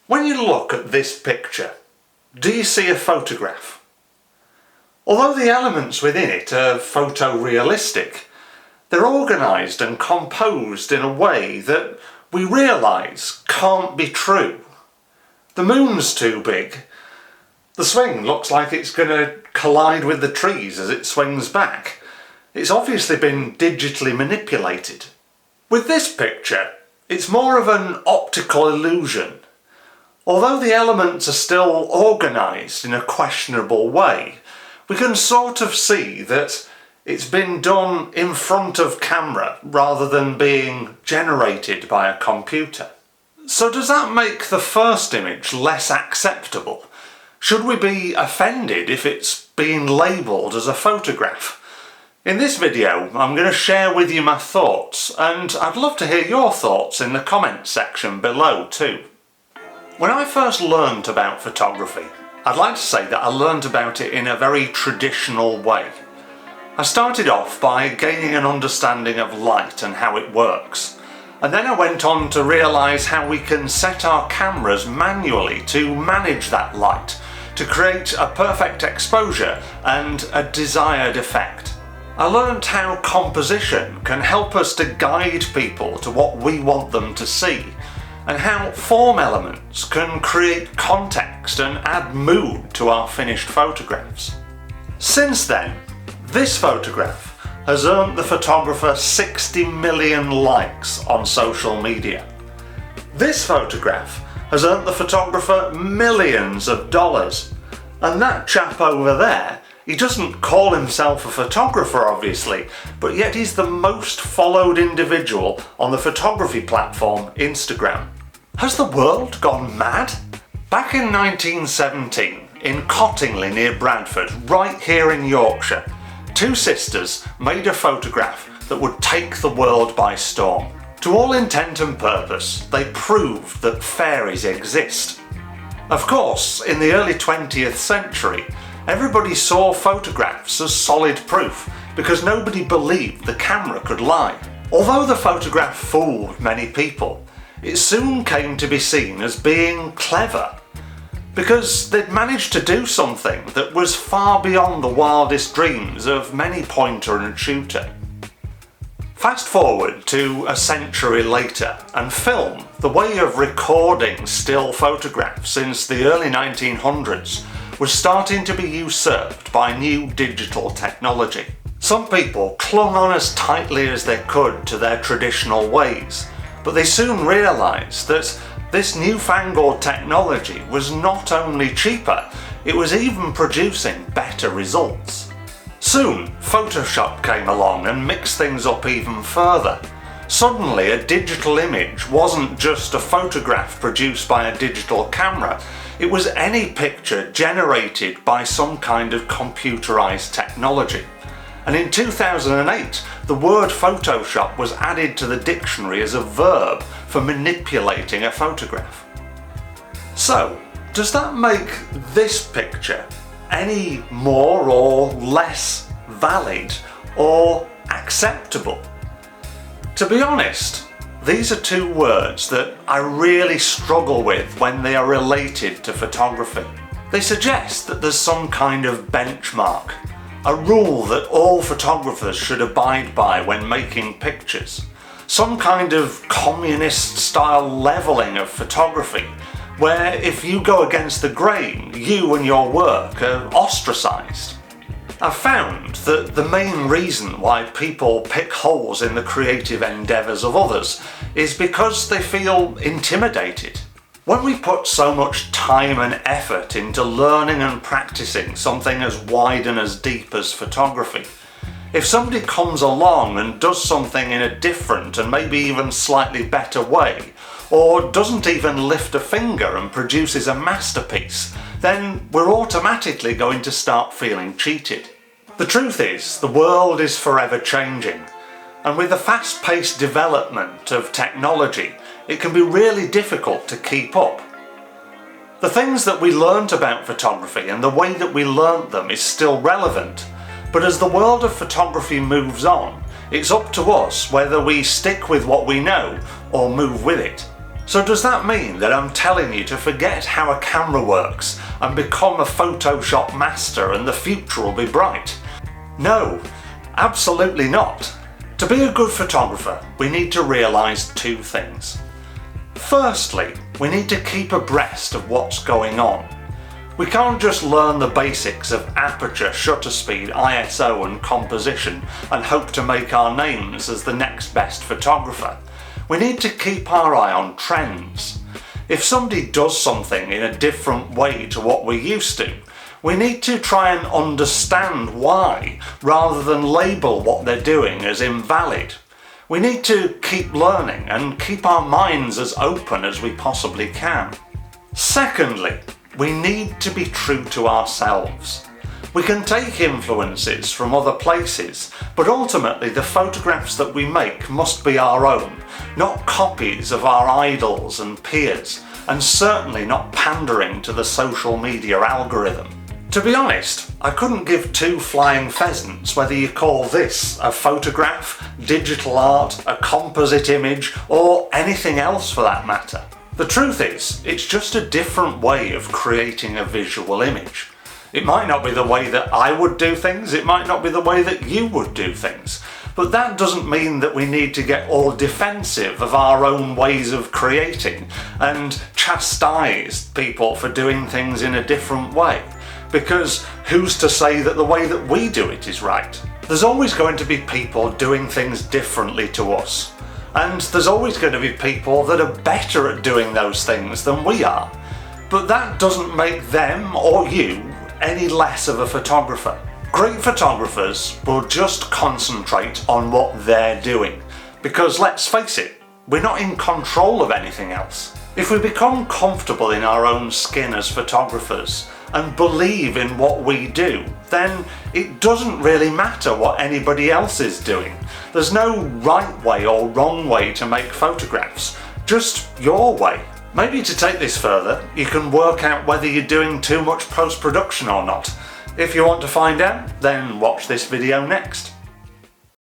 When you look at this picture, do you see a photograph? Although the elements within it are photorealistic, they're organised and composed in a way that we realise can't be true. The moon's too big. The swing looks like it's going to collide with the trees as it swings back. It's obviously been digitally manipulated. With this picture, it's more of an optical illusion. Although the elements are still organised in a questionable way, we can sort of see that it's been done in front of camera rather than being generated by a computer. So does that make the first image less acceptable? Should we be offended if it's being labelled as a photograph? In this video, I'm going to share with you my thoughts, and I'd love to hear your thoughts in the comments section below too. When I first learned about photography, I'd like to say that I learned about it in a very traditional way. I started off by gaining an understanding of light and how it works, and then I went on to realise how we can set our cameras manually to manage that light, to create a perfect exposure and a desired effect. I learnt how composition can help us to guide people to what we want them to see, and how form elements can create context and add mood to our finished photographs. Since then, this photograph has earned the photographer 60 million likes on social media. This photograph has earned the photographer millions of dollars. And that chap over there, he doesn't call himself a photographer obviously, but yet he's the most followed individual on the photography platform Instagram. Has the world gone mad? Back in 1917, in Cottingley near Bradford, right here in Yorkshire, two sisters made a photograph that would take the world by storm. To all intent and purpose, they proved that fairies exist. Of course, in the early 20th century, everybody saw photographs as solid proof because nobody believed the camera could lie. Although the photograph fooled many people, it soon came to be seen as being clever because they'd managed to do something that was far beyond the wildest dreams of many pointer and shooter. Fast forward to a century later, and film, the way of recording still photographs since the early 1900s, was starting to be usurped by new digital technology. Some people clung on as tightly as they could to their traditional ways, but they soon realised that this newfangled technology was not only cheaper, it was even producing better results. Soon, Photoshop came along and mixed things up even further. Suddenly, a digital image wasn't just a photograph produced by a digital camera, it was any picture generated by some kind of computerized technology. And in 2008, the word Photoshop was added to the dictionary as a verb for manipulating a photograph. So, does that make this picture any more or less valid or acceptable? To be honest, these are two words that I really struggle with when they are related to photography. They suggest that there's some kind of benchmark, a rule that all photographers should abide by when making pictures, some kind of communist-style levelling of photography, where if you go against the grain, you and your work are ostracised. I've found that the main reason why people pick holes in the creative endeavours of others is because they feel intimidated. When we put so much time and effort into learning and practicing something as wide and as deep as photography, if somebody comes along and does something in a different and maybe even slightly better way, or doesn't even lift a finger and produces a masterpiece, then we're automatically going to start feeling cheated. The truth is, the world is forever changing, and with the fast-paced development of technology, it can be really difficult to keep up. The things that we learnt about photography and the way that we learnt them is still relevant, but as the world of photography moves on, it's up to us whether we stick with what we know or move with it. So does that mean that I'm telling you to forget how a camera works and become a Photoshop master and the future will be bright? No, absolutely not. To be a good photographer, we need to realise two things. Firstly, we need to keep abreast of what's going on. We can't just learn the basics of aperture, shutter speed, ISO and composition and hope to make our names as the next best photographer. We need to keep our eye on trends. If somebody does something in a different way to what we're used to, we need to try and understand why, rather than label what they're doing as invalid. We need to keep learning and keep our minds as open as we possibly can. Secondly, we need to be true to ourselves. We can take influences from other places, but ultimately the photographs that we make must be our own, not copies of our idols and peers, and certainly not pandering to the social media algorithm. To be honest, I couldn't give two flying pheasants whether you call this a photograph, digital art, a composite image, or anything else for that matter. The truth is, it's just a different way of creating a visual image. It might not be the way that I would do things, it might not be the way that you would do things, but that doesn't mean that we need to get all defensive of our own ways of creating and chastise people for doing things in a different way, because who's to say that the way that we do it is right? There's always going to be people doing things differently to us, and there's always going to be people that are better at doing those things than we are, but that doesn't make them or you any less of a photographer. Great photographers will just concentrate on what they're doing, because let's face it, we're not in control of anything else. If we become comfortable in our own skin as photographers and believe in what we do, then it doesn't really matter what anybody else is doing. There's no right way or wrong way to make photographs, just your way. Maybe to take this further, you can work out whether you're doing too much post-production or not. If you want to find out, then watch this video next.